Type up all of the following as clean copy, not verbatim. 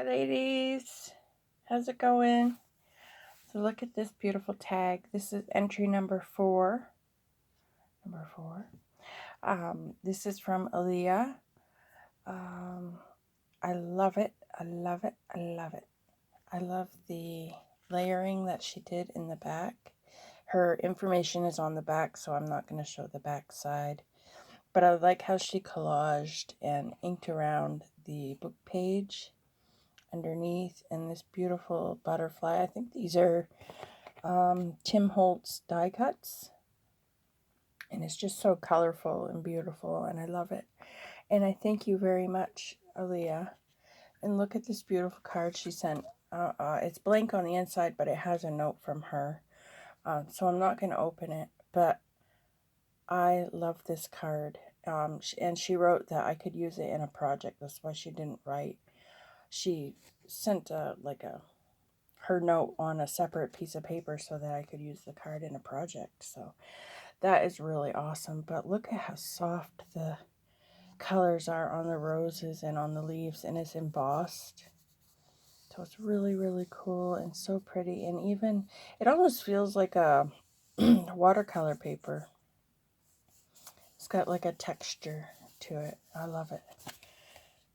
Hi ladies, how's it going? So look at this beautiful tag. This is entry number 4. This is from Aaliyah. I love it. I love it. I love it. I love the layering that she did in the back. Her information is on the back, so I'm not going to show the back side. But I like how she collaged and inked around the book page underneath, and this beautiful butterfly. I think these are Tim Holtz die cuts, and it's just so colorful and beautiful, and I love it. And I thank you very much, Aaliyah. And look at this beautiful card she sent. It's blank on the inside, but it has a note from her. So I'm not going to open it, but I love this card. And she wrote that I could use it in a project. That's why she didn't write. She sent her note on a separate piece of paper so that I could use the card in a project. So that is really awesome. But look at how soft the colors are on the roses and on the leaves, and it's embossed. So it's really, really cool and so pretty. And even, it almost feels like a watercolor paper. It's got like a texture to it. I love it.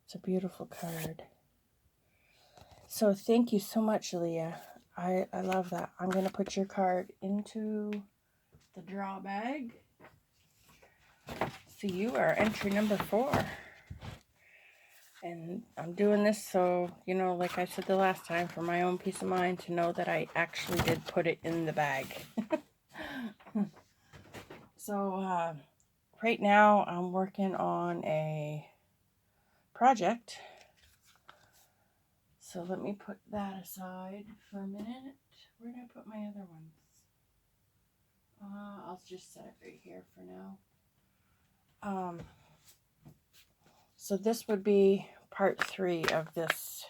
It's a beautiful card. So thank you so much, Leah. I love that. I'm going to put your card into the draw bag. So you are entry number 4. And I'm doing this so, like I said the last time, for my own peace of mind, to know that I actually did put it in the bag. So right now I'm working on a project. So let me put that aside for a minute. Where did I put my other ones? I'll just set it right here for now. So this would be part 3 of this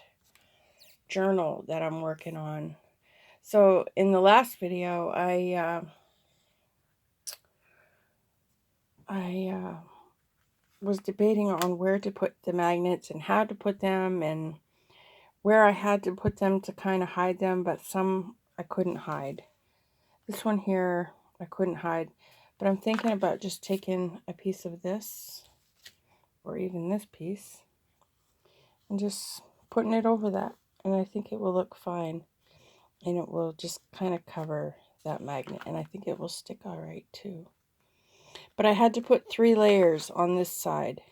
journal that I'm working on. So in the last video, I was debating on where to put the magnets and how to put them and where I had to put them to kind of hide them, but some I couldn't hide. This one here I couldn't hide, but I'm thinking about just taking a piece of this, or even this piece, and just putting it over that, and I think it will look fine, and it will just kind of cover that magnet, and I think it will stick all right too. But I had to put 3 layers on this side.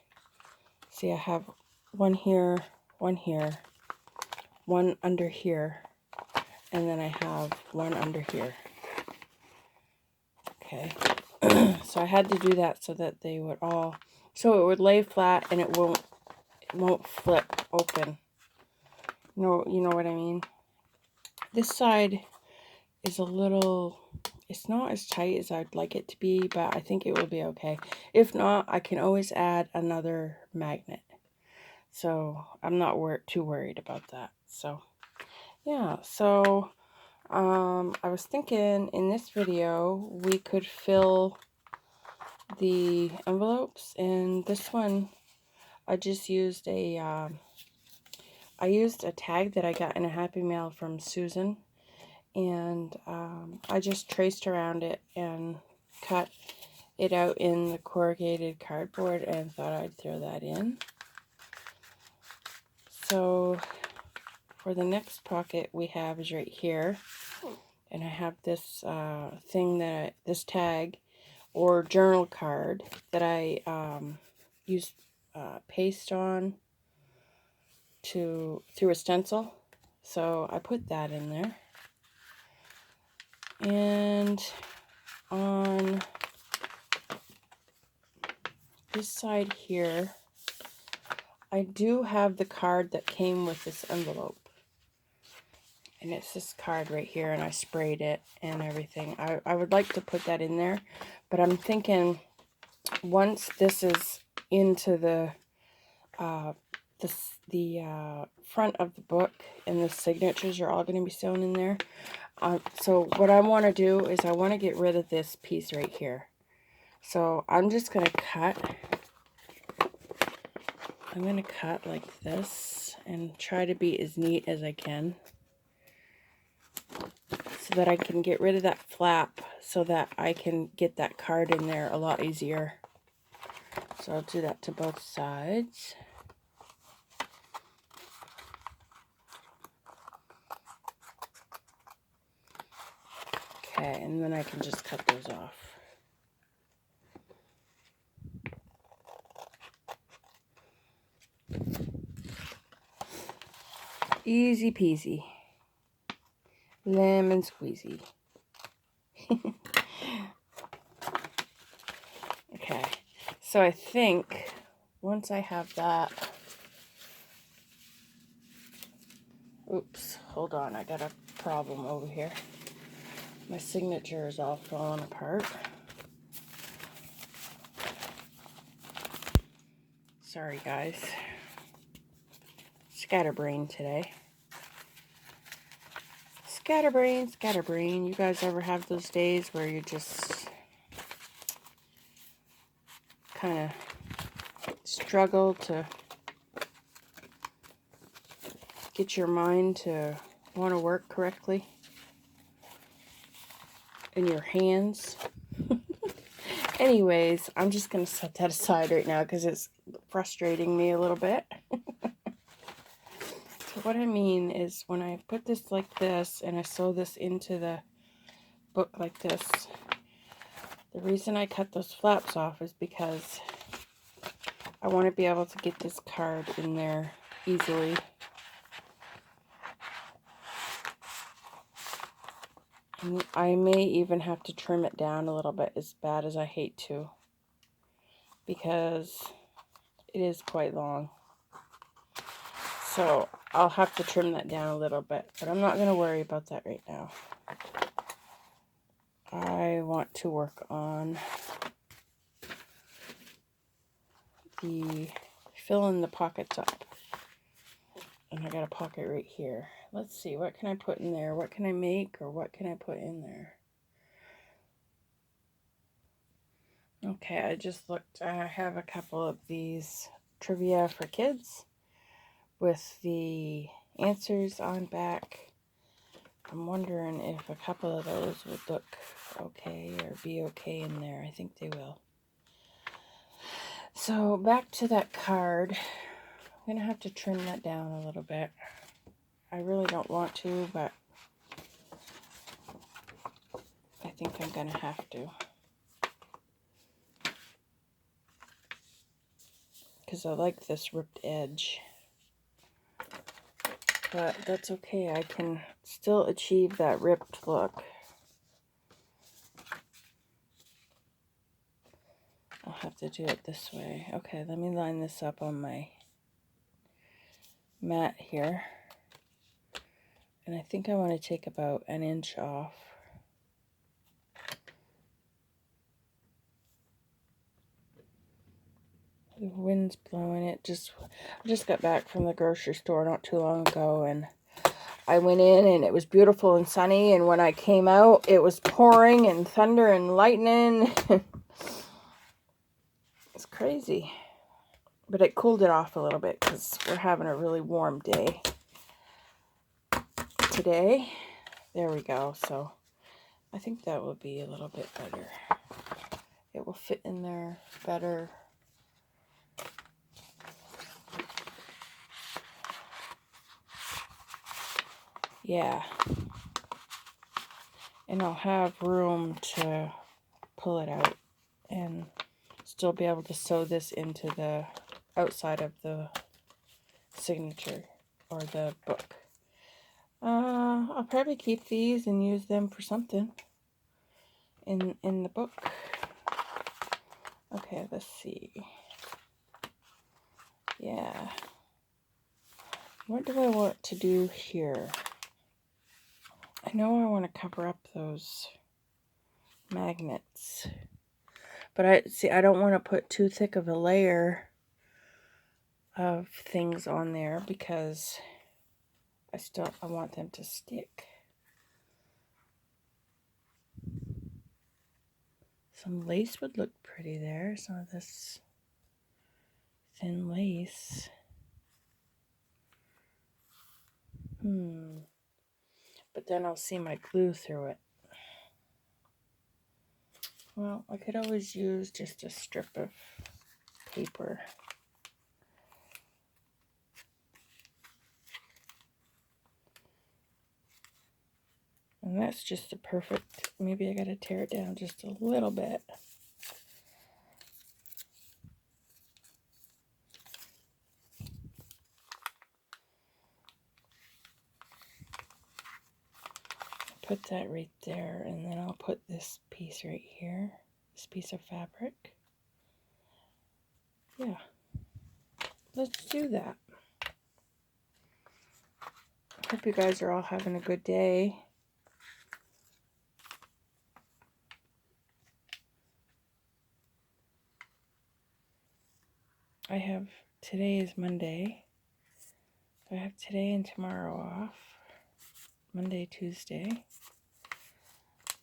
See, I have one here, one under here, and then I have one under here. Okay, so I had to do that so that they would all, so it would lay flat and it won't flip open. You know what I mean? This side is a little, it's not as tight as I'd like it to be, but I think it will be okay. If not, I can always add another magnet. So I'm not too worried about that. So yeah, so I was thinking in this video we could fill the envelopes, and this one I just used I used a tag that I got in a Happy Mail from Susan, and I just traced around it and cut it out in the corrugated cardboard and thought I'd throw that in. So for the next pocket we have is right here, and I have this this tag or journal card that I used paste on through a stencil. So I put that in there. And on this side here, I do have the card that came with this envelope. And it's this card right here, and I sprayed it and everything. I would like to put that in there, but I'm thinking once this is into the front of the book and the signatures are all going to be sewn in there. So what I want to do is I want to get rid of this piece right here. So I'm just going to cut I'm going to cut like this and try to be as neat as I can so that I can get rid of that flap so that I can get that card in there a lot easier. So I'll do that to both sides. Okay, and then I can just cut those off. Easy peasy. Lemon squeezy. Okay, so I think once I have that, oops, hold on, I got a problem over here. My signature is all falling apart. Sorry guys. Scatterbrain today. Scatterbrain, scatterbrain. You guys ever have those days where you just kind of struggle to get your mind to want to work correctly in your hands? Anyways, I'm just going to set that aside right now because it's frustrating me a little bit. So what I mean is when I put this like this and I sew this into the book like this, the reason I cut those flaps off is because I want to be able to get this card in there easily. And I may even have to trim it down a little bit, as bad as I hate to, because it is quite long. So I'll have to trim that down a little bit, but I'm not going to worry about that right now. I want to work on the filling the pockets up. And I got a pocket right here. Let's see, what can I put in there? What can I make, or what can I put in there? Okay, I just looked. I have a couple of these trivia for kids with the answers on back. I'm wondering if a couple of those would look okay or be okay in there. I think they will. So back to that card. I'm going to have to trim that down a little bit. I really don't want to, but I think I'm going to have to. Because I like this ripped edge. But that's okay. I can still achieve that ripped look. I'll have to do it this way. Okay, let me line this up on my mat here. And I think I want to take about an inch off. The wind's blowing it. I just got back from the grocery store not too long ago, and I went in and it was beautiful and sunny, and when I came out it was pouring and thunder and lightning. It's crazy. But it cooled it off a little bit because we're having a really warm day today. There we go. So I think that will be a little bit better. It will fit in there better. Yeah. And I'll have room to pull it out and still be able to sew this into the outside of the signature or the book. I'll probably keep these and use them for something in the book. Okay, let's see. Yeah. What do I want to do here? I know I want to cover up those magnets. But I don't want to put too thick of a layer of things on there because I want them to stick. Some lace would look pretty there. Some of this thin lace. But then I'll see my glue through it. Well, I could always use just a strip of paper. And that's just the perfect, maybe I gotta tear it down just a little bit. Put that right there, and then I'll put this piece right here, this piece of fabric. Yeah, let's do that. Hope you guys are all having a good day. Today is Monday. I have today and tomorrow off. Monday, Tuesday.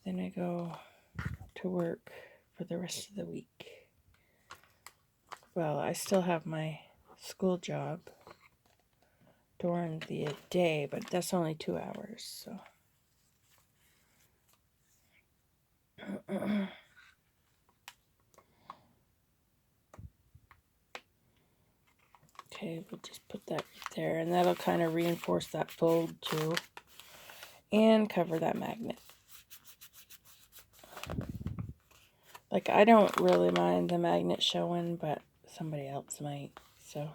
Then I go to work for the rest of the week. Well, I still have my school job during the day, but that's only 2 hours, so. Okay, we'll just put that right there, and that'll kind of reinforce that fold too, and cover that magnet. Like, I don't really mind the magnet showing, but somebody else might, so.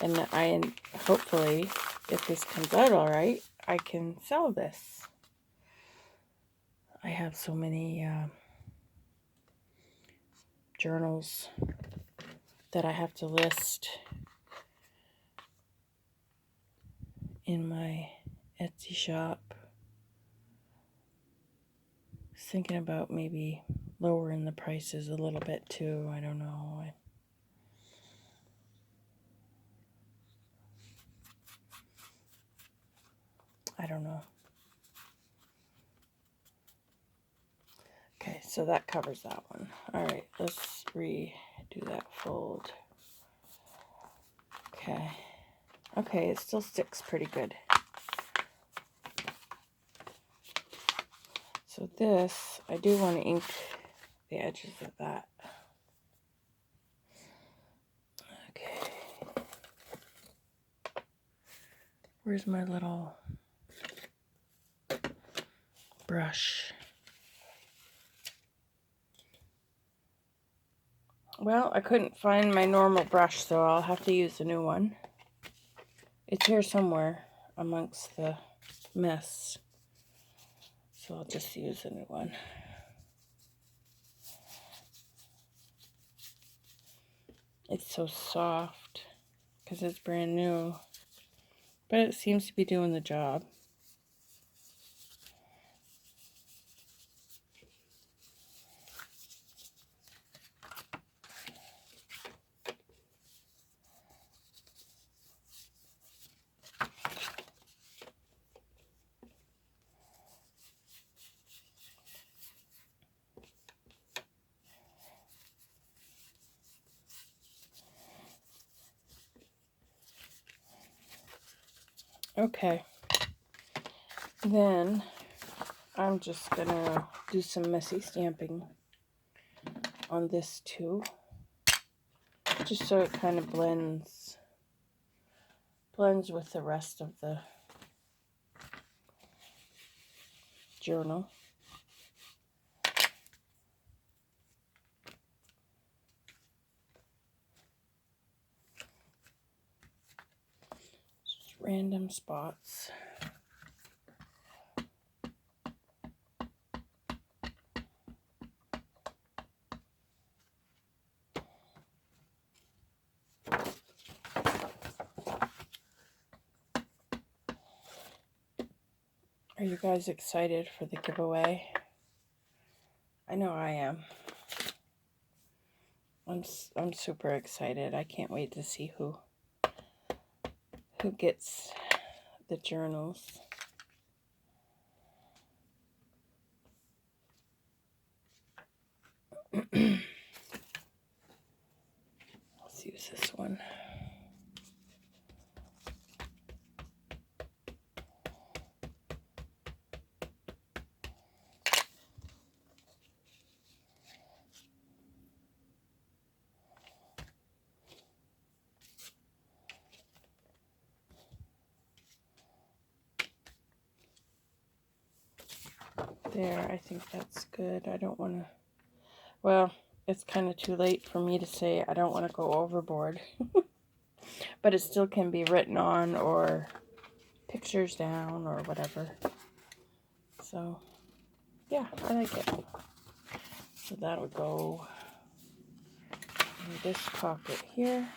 And hopefully, if this comes out all right, I can sell this. I have so many journals that I have to list in my Etsy shop. I was thinking about maybe lowering the prices a little bit too. I don't know. I don't know. Okay, so that covers that one. All right, let's redo that fold. Okay. Okay, it still sticks pretty good. So this, I do want to ink the edges of that. Okay. Where's my little brush? Well, I couldn't find my normal brush, so I'll have to use a new one. It's here somewhere amongst the mess. So I'll just use a new one. It's so soft because it's brand new, but it seems to be doing the job. Okay, then I'm just gonna do some messy stamping on this too, just so it kind of blends with the rest of the journal. Just random spots. Are you guys excited for the giveaway? I know I am. I'm super excited. I can't wait to see who gets the journals. Let's see use this one. There, I think that's good. I don't want to, well, it's kind of too late for me to say I don't want to go overboard. But it still can be written on or pictures down or whatever. So, yeah, I like it. So that'll go in this pocket here.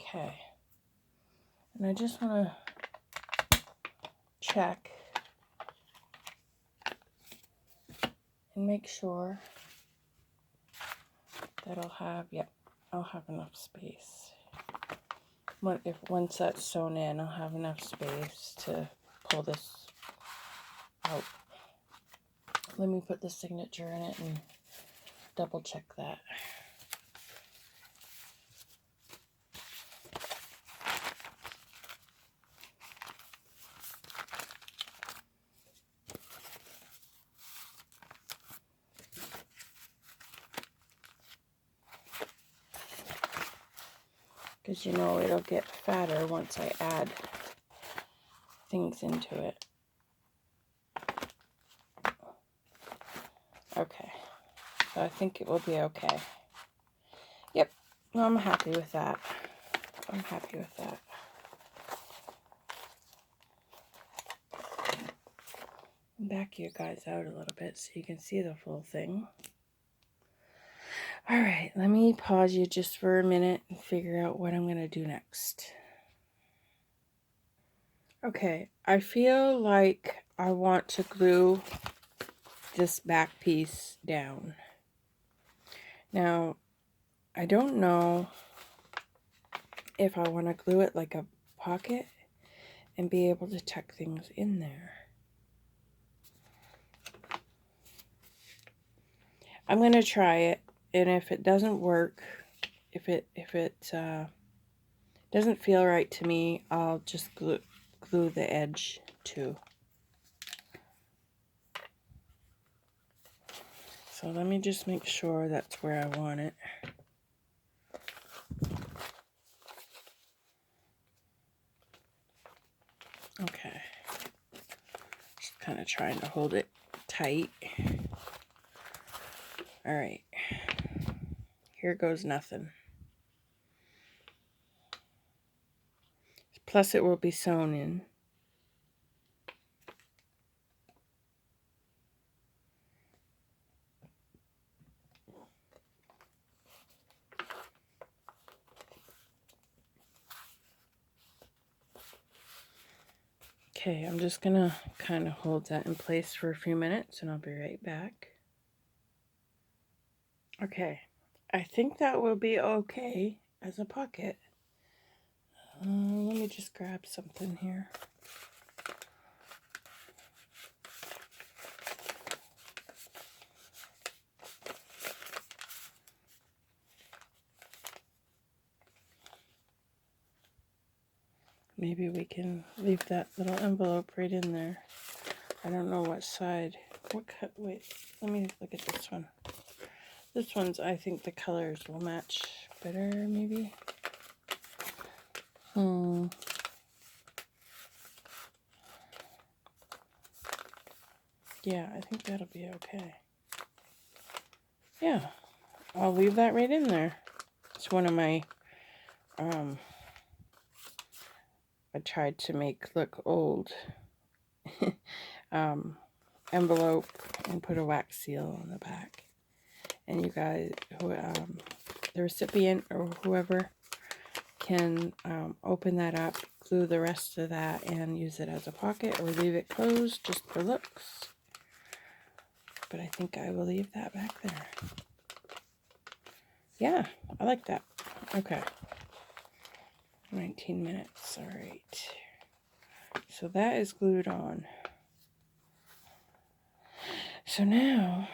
Okay. And I just want to check and make sure that I'll have enough space. Once that's sewn in, I'll have enough space to pull this out. Let me put the signature in it and double check that. Because you know it'll get fatter once I add things into it. Okay, so I think it will be okay. Yep, I'm happy with that. I'm happy with that. Back you guys out a little bit so you can see the full thing. All right, let me pause you just for a minute and figure out what I'm going to do next. Okay, I feel like I want to glue this back piece down. Now, I don't know if I want to glue it like a pocket and be able to tuck things in there. I'm going to try it, and if it doesn't work, if it doesn't feel right to me, I'll just glue the edge too. So let me just make sure that's where I want it. Okay. Just kind of trying to hold it tight. All right. Here goes nothing. Plus it will be sewn in. Okay, I'm just gonna kind of hold that in place for a few minutes and I'll be right back. Okay, I think that will be okay as a pocket. Let me just grab something here. Maybe we can leave that little envelope right in there. I don't know what side. Wait, let me look at this one. This one's, I think the colors will match better, maybe. Yeah, I think that'll be okay. Yeah, I'll leave that right in there. It's one of my, I tried to make look old envelope and put a wax seal on the back. And you guys, the recipient or whoever can open that up, glue the rest of that, and use it as a pocket or leave it closed just for looks. But I think I will leave that back there. Yeah, I like that. Okay. 19 minutes. All right. So that is glued on. So now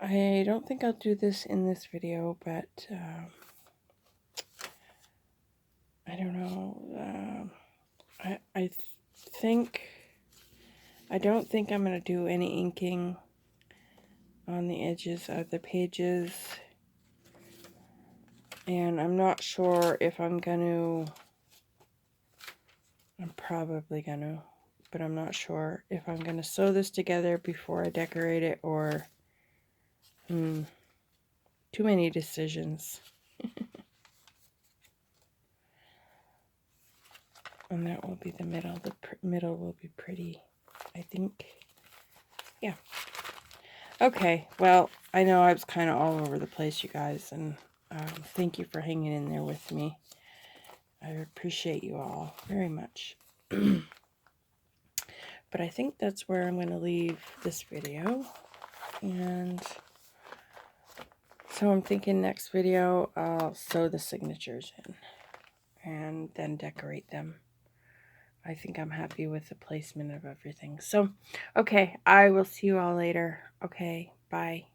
I don't think I'll do this in this video, but I don't know. I don't think I'm going to do any inking on the edges of the pages. And I'm not sure if I'm going to, I'm probably going to, but I'm not sure if I'm going to sew this together before I decorate it, or too many decisions. And that will be the middle. The middle will be pretty, I think. Yeah. Okay, well, I know I was kind of all over the place, you guys, and thank you for hanging in there with me. I appreciate you all very much. But I think that's where I'm going to leave this video. And so I'm thinking next video I'll sew the signatures in and then decorate them. I think I'm happy with the placement of everything. So, okay, I will see you all later. Okay, bye.